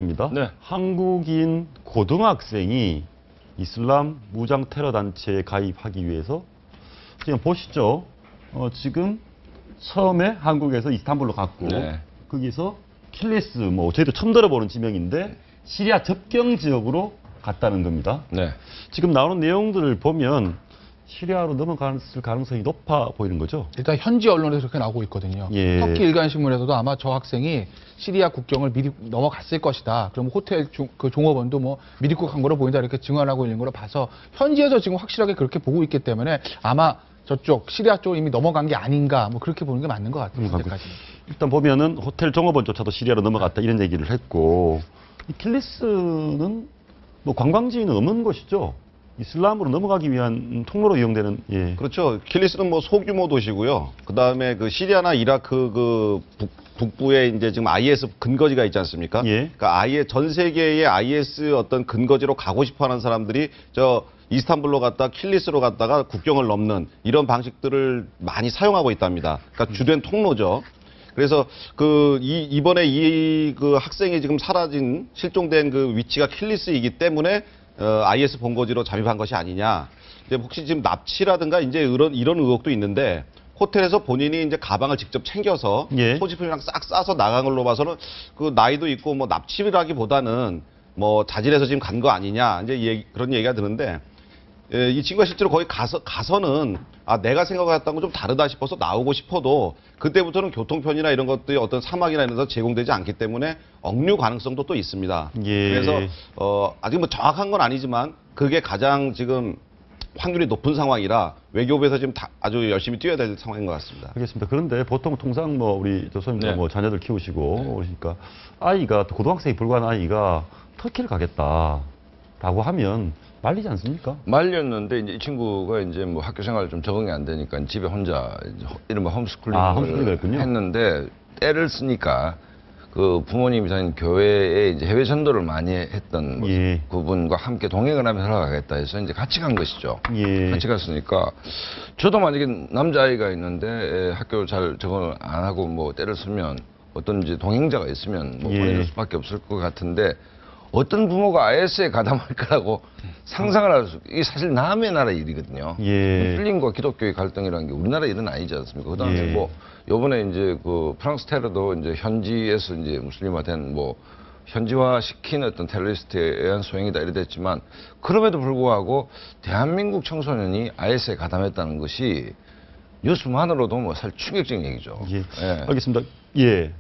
입니다. 네. 한국인 고등학생이 이슬람 무장 테러 단체에 가입하기 위해서 지금 보시죠. 지금 처음에 한국에서 이스탄불로 갔고 네. 거기서 킬리스 저희도 처음 들어보는 지명인데 시리아 접경 지역으로 갔다는 겁니다. 네. 지금 나오는 내용들을 보면 시리아로 넘어갔을 가능성이 높아 보이는 거죠. 일단 현지 언론에서 그렇게 나오고 있거든요. 예. 터키 일간신문에서도 아마 저 학생이 시리아 국경을 미리 넘어갔을 것이다. 그럼 호텔 그 종업원도 미리 간 거로 보인다 이렇게 증언하고 있는 걸로 봐서 현지에서 지금 확실하게 그렇게 보고 있기 때문에 아마 저쪽 시리아 쪽 이미 넘어간 게 아닌가 그렇게 보는 게 맞는 것 같아요. 현재까지. 일단 보면은 호텔 종업원조차도 시리아로 넘어갔다 이런 얘기를 했고 이 킬리스는 관광지는 없는 곳이죠. 이슬람으로 넘어가기 위한 통로로 이용되는. 예. 그렇죠. 킬리스는 소규모 도시고요. 그 다음에 그 시리아나 이라크 그 북부에 이제 지금 IS 근거지가 있지 않습니까? 예. 그러니까 아예 전 세계의 IS 어떤 근거지로 가고 싶어하는 사람들이 이스탄불로 갔다 킬리스로 갔다가 국경을 넘는 이런 방식들을 많이 사용하고 있답니다. 그러니까 주된 통로죠. 그래서 이번에 그 학생이 지금 실종된 그 위치가 킬리스이기 때문에 IS 본거지로 잠입한 것이 아니냐. 이제 혹시 지금 납치라든가 이제 이런 의혹도 있는데 호텔에서 본인이 이제 가방을 직접 챙겨서 예. 소지품이랑 싹 싸서 나간 걸로 봐서는 그 나이도 있고 납치라기보다는 자진해서 지금 간 거 아니냐. 이제 그런 얘기가 드는데 이 친구가 실제로 거기 가서는 내가 생각했던 건 좀 다르다 싶어서 나오고 싶어도 그때부터는 교통편이나 이런 것들이 어떤 사막이나 이런 데서 제공되지 않기 때문에 억류 가능성도 또 있습니다. 예. 그래서 아직 정확한 건 아니지만 그게 가장 지금 확률이 높은 상황이라 외교부에서 지금 아주 열심히 뛰어야 될 상황인 것 같습니다. 알겠습니다. 그런데 보통 통상 우리 조선님도 네. 자녀들 키우시고 그러니까 아이가 고등학생이 불과한 아이가 터키를 가겠다라고 하면 말리지 않습니까? 말렸는데 이제 이 친구가 이제 학교 생활 좀 적응이 안 되니까 집에 혼자 이른바 홈스쿨링을 홈스쿨링을 했군요. 했는데 때를 쓰니까 그 부모님이 다닌 교회에 이제 해외 전도를 많이 했던 예. 그분과 함께 동행을 하면서 살아가겠다 해서 이제 같이 간 것이죠. 예. 같이 갔으니까 저도 만약에 남자아이가 있는데 학교 잘 적응을 안 하고 때를 쓰면 어떤 이제 동행자가 있으면 예. 보내줄 수밖에 없을 것 같은데 어떤 부모가 IS에 가담할 거라고 상상을 할 수, 이게 사실 남의 나라 일이거든요. 예. 무슬림과 기독교의 갈등이라는 게 우리나라 일은 아니지 않습니까? 그 다음에 예. 요번에 이제 그 프랑스 테러도 이제 현지에서 이제 무슬림화된 현지화 시킨 어떤 테러리스트에 의한 소행이다 이랬지만 그럼에도 불구하고 대한민국 청소년이 IS에 가담했다는 것이 뉴스만으로도 사실 충격적인 얘기죠. 예. 예. 알겠습니다. 예.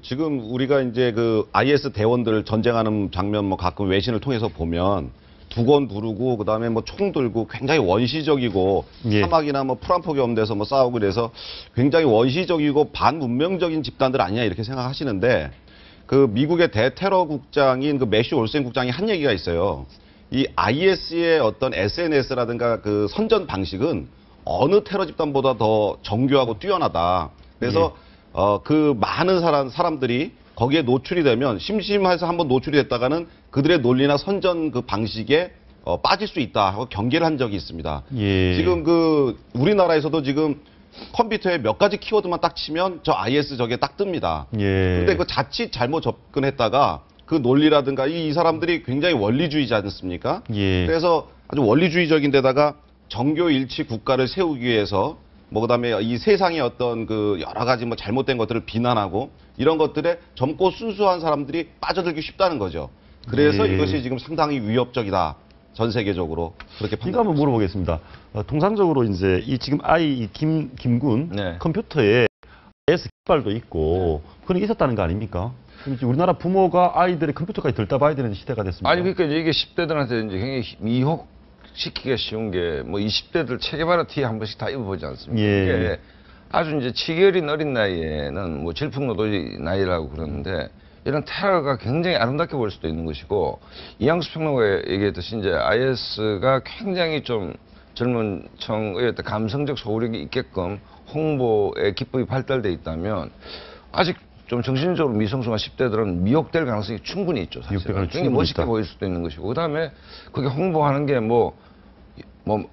지금 우리가 이제 IS 대원들 전쟁하는 장면 가끔 외신을 통해서 보면 두건 부르고 그다음에 총 들고 굉장히 원시적이고 예. 사막이나 풀한폭이 없는 데서 싸우고 그래서 굉장히 원시적이고 반문명적인 집단들 아니냐 이렇게 생각하시는데 미국의 대테러 국장인 매슈 올센 국장이 한 얘기가 있어요. 이 IS의 어떤 SNS라든가 선전 방식은 어느 테러 집단보다 더 정교하고 뛰어나다. 그래서 많은 사람들이 거기에 노출이 되면 심심해서 한번 노출이 됐다가는 그들의 논리나 선전 방식에 빠질 수 있다 하고 경계를 한 적이 있습니다. 예. 지금 우리나라에서도 지금 컴퓨터에 몇 가지 키워드만 딱 치면 저 IS 저게 딱 뜹니다. 예. 근데 자칫 잘못 접근했다가 그 논리라든가 이 사람들이 굉장히 원리주의지 않습니까? 예. 그래서 아주 원리주의적인 데다가 정교 일치 국가를 세우기 위해서 그다음에 이 세상의 어떤 여러 가지 잘못된 것들을 비난하고 이런 것들에 젊고 순수한 사람들이 빠져들기 쉽다는 거죠. 그래서 예. 이것이 지금 상당히 위협적이다. 전 세계적으로 그렇게 이거 한번 판단합니다. 물어보겠습니다. 통상적으로 이제 지금 김군 네. 컴퓨터에 IS 깃발도 있고 그런 게 있었다는 거 아닙니까? 그럼 이제 우리나라 부모가 아이들의 컴퓨터까지 들다봐야 되는 시대가 됐습니다. 아니 그러니까 이게 10대들한테 이제 굉장히 미혹시키기가 쉬운 게 20대들 체계바라 티 한 번씩 다 입어보지 않습니까? 예. 그게 아주 이제 치결인 어린 나이에는 질풍노도의 나이라고 그러는데 이런 테러가 굉장히 아름답게 보일 수도 있는 것이고 이양수 평론가가 얘기했듯이 이제 IS가 굉장히 좀 젊은 층의 어떤 감성적 소구력이 있게끔 홍보의 기법이 발달돼 있다면 아직 좀 정신적으로 미성숙한 10대들은 미혹될 가능성이 충분히 있죠. 사실. 미혹될 가능성이 굉장히 충분히 멋있게 있다. 보일 수도 있는 것이고 그다음에 그게 홍보하는 게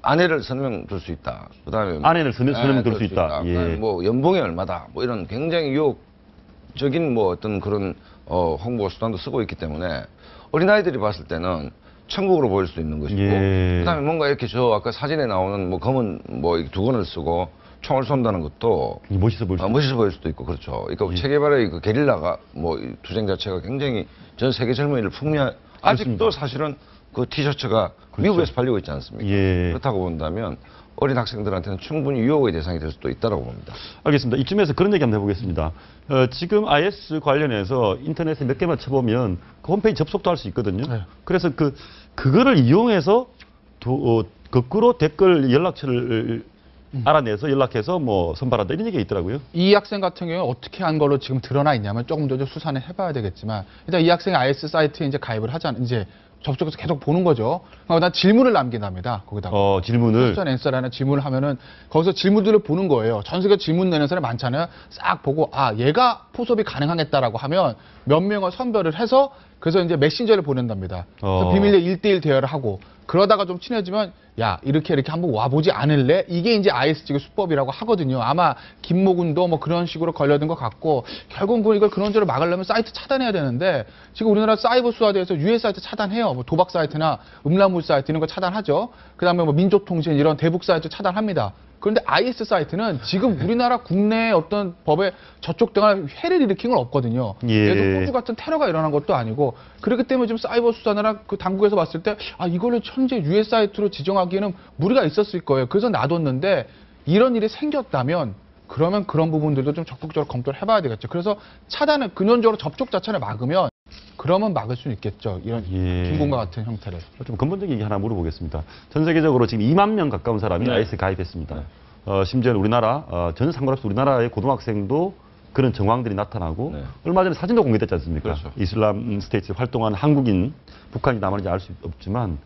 아내를 설명 줄 수 있다. 그다음에 아내를 설명 줄 수 있다. 예. 그다음에 연봉이 얼마다. 이런 굉장히 유혹적인 어떤 그런 홍보 수단도 쓰고 있기 때문에 어린아이들이 봤을 때는 천국으로 보일 수도 있는 것이고 예. 그다음에 뭔가 이렇게 저 아까 사진에 나오는 뭐 검은 뭐 두건을 쓰고 총을 쏜다는 것도 멋있어 보일 수 멋있어 보일 수도 있고 그렇죠. 그러니까 체게바라의 그 게릴라가 뭐 이 투쟁 자체가 굉장히 전 세계 젊은이를 아직도 사실은 그 티셔츠가 미국에서 팔리고 있지 않습니까? 예. 그렇다고 본다면 어린 학생들한테는 충분히 유혹의 대상이 될 수도 있다고 봅니다. 알겠습니다. 이쯤에서 그런 얘기 한번 해보겠습니다. 지금 IS 관련해서 인터넷에 몇 개만 쳐보면 그 홈페이지 접속도 할 수 있거든요. 네. 그래서 그거를 이용해서 거꾸로 댓글 연락처를 알아내서 연락해서 뭐 선발한다 이런 얘기가 있더라고요. 이 학생 같은 경우에 어떻게 한 걸로 지금 드러나 있냐면 조금 더 수사는 해봐야 되겠지만 일단 이 학생이 IS 사이트에 이제 가입을 하잖아요. 이제 접속해서 계속 보는 거죠. 그러다 질문을 남긴답니다. 거기다가. 질문을. question answer라는 질문을 하면은 거기서 질문들을 보는 거예요. 전 세계 질문 내는 사람이 많잖아요. 싹 보고 얘가 포섭이 가능하겠다라고 하면 몇 명을 선별을 해서 그래서 이제 메신저를 보낸답니다. 그래서 비밀리에 1대1 대화를 하고 그러다가 좀 친해지면 야 이렇게 한번 와보지 않을래? 이게 이제 IS 측의 수법이라고 하거든요. 아마 김모군도 뭐 그런 식으로 걸려든 것 같고 결국은 이걸 그런저런 막으려면 사이트 차단해야 되는데 지금 우리나라 사이버 수사대에서 유해 사이트 차단해요. 뭐 도박 사이트나 음란물 사이트 이런 거 차단하죠. 그다음에 뭐 민족통신 이런 대북 사이트 차단합니다. 그런데 IS 사이트는 지금 우리나라 국내 어떤 법에 저쪽 등을 해를 일으킨 건 없거든요. 예. 얘도 호주 같은 테러가 일어난 것도 아니고 그렇기 때문에 지금 사이버 수사나 그 당국에서 봤을 때 이걸로 현재 유해 사이트로 지정하기에는 무리가 있었을 거예요. 그래서 놔뒀는데 이런 일이 생겼다면 그러면 그런 부분들도 좀 적극적으로 검토를 해봐야 되겠죠. 그래서 차단을 근원적으로 접촉 자체를 막으면 그러면 막을 수 있겠죠. 이런 김공과 같은 형태를. 좀 근본적인 얘기 하나 물어보겠습니다. 전 세계적으로 지금 2만 명 가까운 사람이 IS에 가입했습니다. 심지어는 우리나라, 전혀 상관없이 우리나라의 고등학생도 그런 정황들이 나타나고 얼마 전에 사진도 공개됐지 않습니까? 그렇죠. 이슬람 스테이트에 활동하는 한국인, 북한이 남았는지 알 수 없지만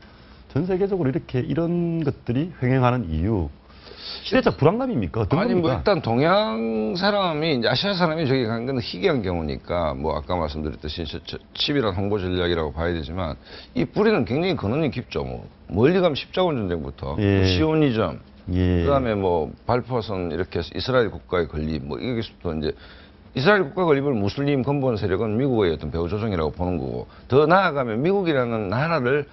전 세계적으로 이렇게 이런 것들이 횡행하는 이유 시대적 불안감입니까? 어떤 아니 겁니까? 뭐 일단 동양 사람이 이제 아시아 사람이 저기 간 건 희귀한 경우니까 뭐 아까 말씀드렸듯이 칩이란 홍보 전략이라고 봐야 되지만 이 뿌리는 굉장히 근원이 깊죠. 뭐 멀리 가면 십자군 전쟁부터 뭐 시오니즘 그다음에 뭐 발포선 이렇게 해서 이스라엘 국가의 건립 뭐 여기서부터 이제 이스라엘 국가 건립을 무슬림 근본 세력은 미국의 어떤 배후 조정이라고 보는 거고 더 나아가면 미국이라는 나라를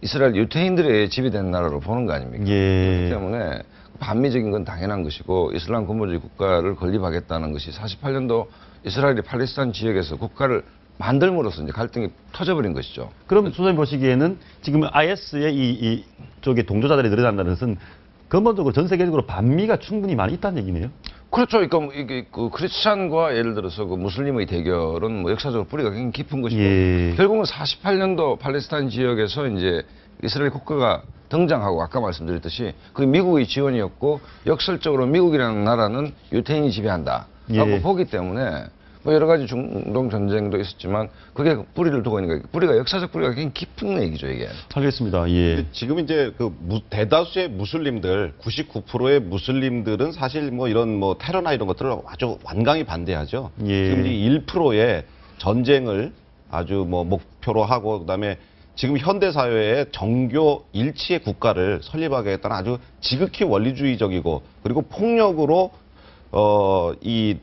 이스라엘 유태인들의 집이 된 나라로 보는 거 아닙니까? 그렇기 때문에 반미적인 건 당연한 것이고 이슬람 근본주의 국가를 건립하겠다는 것이 48년도 이스라엘이 팔레스타인 지역에서 국가를 만들므로써 이제 갈등이 터져버린 것이죠. 그럼 소장님 보시기에는 지금 IS의 이 쪽에 동조자들이 늘어난다는 것은 근본적으로 전 세계적으로 반미가 충분히 많이 있다는 얘기네요. 그렇죠. 그러니까 이게 그 크리스찬과 예를 들어서 그 무슬림의 대결은 뭐 역사적으로 뿌리가 굉장히 깊은 것이고 결국은 48년도 팔레스타인 지역에서 이제 이스라엘 국가가 등장하고 아까 말씀드렸듯이 그 미국의 지원이었고 역설적으로 미국이라는 나라는 유태인이 지배한다라고 보기 때문에 뭐 여러 가지 중동 전쟁도 있었지만 그게 뿌리를 두고 있는 거예요. 뿌리가 역사적 뿌리가 굉장히 깊은 얘기죠 이게. 알겠습니다. 예. 지금 이제 그 대다수의 무슬림들, 99%의 무슬림들은 사실 뭐 이런 뭐 테러나 이런 것들을 아주 완강히 반대하죠. 지금 이 1%의 전쟁을 아주 뭐 목표로 하고 그다음에 지금 현대 사회에 정교 일치의 국가를 설립하겠다는 아주 지극히 원리주의적이고 그리고 폭력으로 이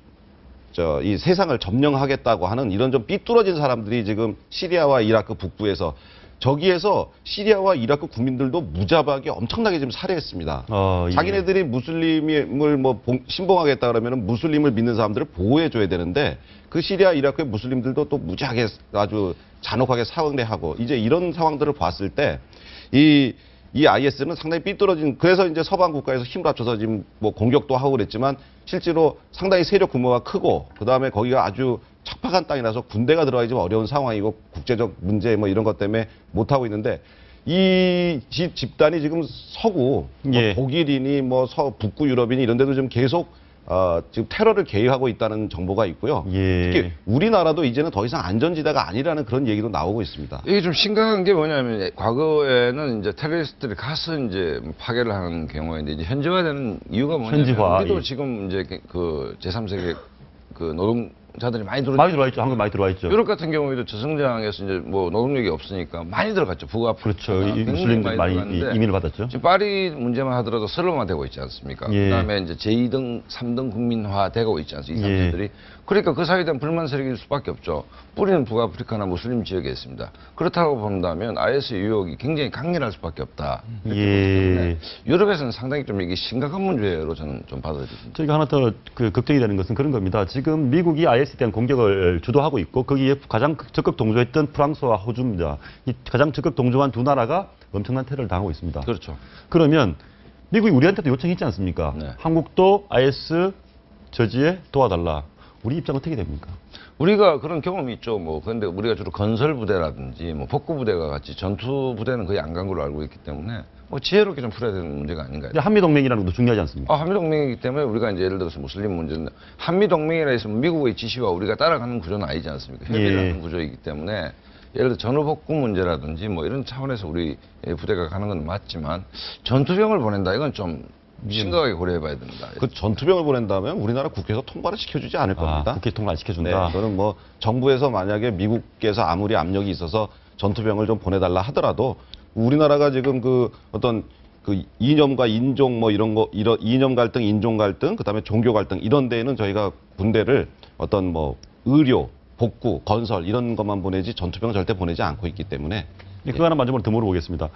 세상을 점령하겠다고 하는 이런 좀 삐뚤어진 사람들이 지금 시리아와 이라크 북부에서 저기에서 시리아와 이라크 국민들도 무자박이 엄청나게 지금 살해했습니다. 자기네들이 무슬림을 뭐 신봉하겠다 그러면 무슬림을 믿는 사람들을 보호해줘야 되는데 그 시리아 이라크의 무슬림들도 또 무지하게 아주 잔혹하게 살해하고 이제 이런 상황들을 봤을 때 이 IS는 상당히 삐뚤어진 그래서 이제 서방 국가에서 힘을 합쳐서 지금 뭐 공격도 하고 그랬지만 실제로 상당히 세력 규모가 크고 그다음에 거기가 아주 척박한 땅이라서 군대가 들어가기 좀 어려운 상황이고 국제적 문제 뭐 이런 것 때문에 못 하고 있는데 이 집단이 지금 서구 뭐 독일이니 뭐 북구 유럽이니 이런 데도 좀 계속 지금 테러를 계획하고 있다는 정보가 있고요. 특히 우리나라도 이제는 더 이상 안전지대가 아니라는 그런 얘기도 나오고 있습니다. 이게 좀 심각한 게 뭐냐면 과거에는 이제 테러리스트들이 가서 이제 파괴를 하는 경우인데 이제 현지화되는 이유가 뭐냐면 우리도 지금 이제 그 제3세계 그 자들이 많이 들어. 많이 들어와 있죠. 한국 많이 들어와 있죠. 유럽 같은 경우에도 저성장에서 이제 뭐 노동력이 없으니까 많이 들어갔죠. 북아프리카. 그렇죠. 이 무슬림들 많이 이민을 받았죠. 지금 파리 문제만 하더라도 슬럼화되고 있지 않습니까? 예. 그다음에 이제 제2등, 3등 국민화되고 있지 않습니까? 이 사람들이. 그러니까 그 사회에 대한 불만 세력일 수밖에 없죠. 뿌리는 북아프리카나 무슬림 지역에 있습니다. 그렇다고 본다면 IS 유혹이 굉장히 강렬할 수밖에 없다. 예. 유럽에서는 상당히 좀 이게 심각한 문제로 저는 좀 받아들입니다. 저희가 하나 더 그 걱정이 되는 것은 그런 겁니다. 지금 미국이 IS에 대한 공격을 주도하고 있고 거기에 가장 적극 동조했던 프랑스와 호주입니다. 이 가장 적극 동조한 두 나라가 엄청난 테러를 당하고 있습니다. 그렇죠. 그러면 미국이 우리한테도 요청했지 않습니까? 네. 한국도 IS 저지에 도와달라. 우리 입장 어떻게 됩니까? 우리가 그런 경험이 있죠. 뭐 그런데 우리가 주로 건설 부대라든지 뭐 복구 부대가 같이 전투 부대는 거의 안 간 걸로 알고 있기 때문에 뭐 지혜롭게 좀 풀어야 되는 문제가 아닌가요? 한미 동맹이라는 것도 중요하지 않습니까? 한미 동맹이기 때문에 우리가 이제 예를 들어서 무슬림 문제는 한미 동맹이라 있으면 미국의 지시와 우리가 따라가는 구조는 아니지 않습니까? 협의를 예. 하는 구조이기 때문에 예를 들어 전후 복구 문제라든지 뭐 이런 차원에서 우리 부대가 가는 건 맞지만 전투병을 보낸다 이건 좀 심각하게 고려해봐야 됩니다. 그 전투병을 보낸다면 우리나라 국회에서 통과를 시켜주지 않을 겁니다. 국회 통과 안 네, 시켜준다. 그거는 뭐 정부에서 만약에 미국께서 아무리 압력이 있어서 전투병을 좀 보내달라 하더라도 우리나라가 지금 그 어떤 그 이념과 인종 뭐 이런 거 이런 이념 갈등, 인종 갈등, 그다음에 종교 갈등 이런 데에는 저희가 군대를 어떤 뭐 의료, 복구, 건설 이런 것만 보내지 전투병 절대 보내지 않고 있기 때문에 그거 하나 마지막으로 더 물어보겠습니다.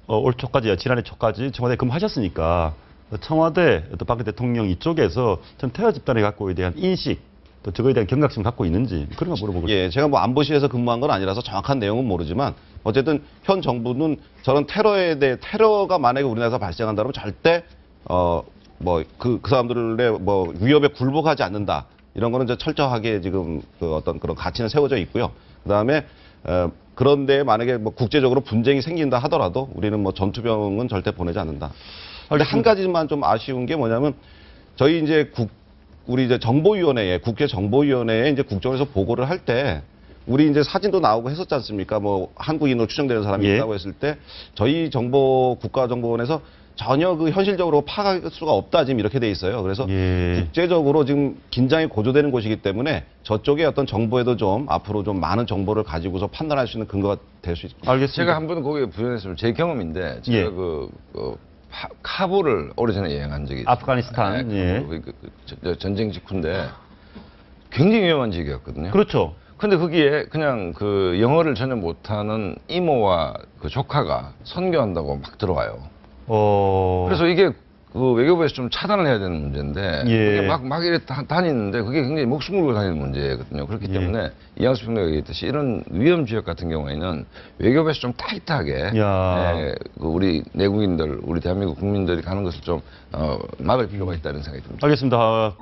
올 초까지, 지난해 초까지 청와대 근무하셨으니까 청와대 또 박 대통령 이쪽에서 전 테러 집단에 갖고 대한 인식 또 저거에 대한 경각심 갖고 있는지 그런 거 물어보고 예, 제가 뭐 안보실에서 근무한 건 아니라서 정확한 내용은 모르지만 어쨌든 현 정부는 저런 테러에 대해 테러가 만약에 우리나라에서 발생한다면 절대 뭐 그 사람들의 뭐 위협에 굴복하지 않는다 이런 거는 이제 철저하게 지금 그 어떤 그런 가치는 세워져 있고요. 그다음에 그런데 만약에 뭐 국제적으로 분쟁이 생긴다 하더라도 우리는 뭐 전투병은 절대 보내지 않는다. 근데 한 가지만 좀 아쉬운 게 뭐냐면 저희 이제 우리 이제 정보위원회에 국회 정보위원회에 이제 국정에서 보고를 할 때 우리 이제 사진도 나오고 했었지 않습니까? 뭐 한국인으로 추정되는 사람이 예. 있다고 했을 때 저희 국가정보원에서 전혀 그 현실적으로 파악할 수가 없다 지금 이렇게 돼 있어요. 그래서 예. 국제적으로 지금 긴장이 고조되는 곳이기 때문에 저쪽에 어떤 정보에도 좀 앞으로 좀 많은 정보를 가지고서 판단할 수 있는 근거가 될 수 있습니다. 알겠습니다. 제가 한 번 거기에 부연했으면 제 경험인데 제가 예. 카불을 오래전에 여행한 적이 있어요. 아프가니스탄, 예. 전쟁 직후인데 굉장히 위험한 지역이었거든요. 그렇죠. 근데 거기에 그냥 그 영어를 전혀 못하는 이모와 그 조카가 선교한다고 막 들어와요. 그래서 이게 그 외교부에서 좀 차단을 해야 되는 문제인데 예. 그게 막 이렇게 다니는데 그게 굉장히 목숨 걸고 다니는 문제거든요. 그렇기 예. 때문에 이양수 평론가가 얘기했듯이 이런 위험 지역 같은 경우에는 외교부에서 좀 타이트하게 야. 그 우리 내국인들, 우리 대한민국 국민들이 가는 것을 좀 막을 필요가 있다는 생각이 듭니다. 알겠습니다.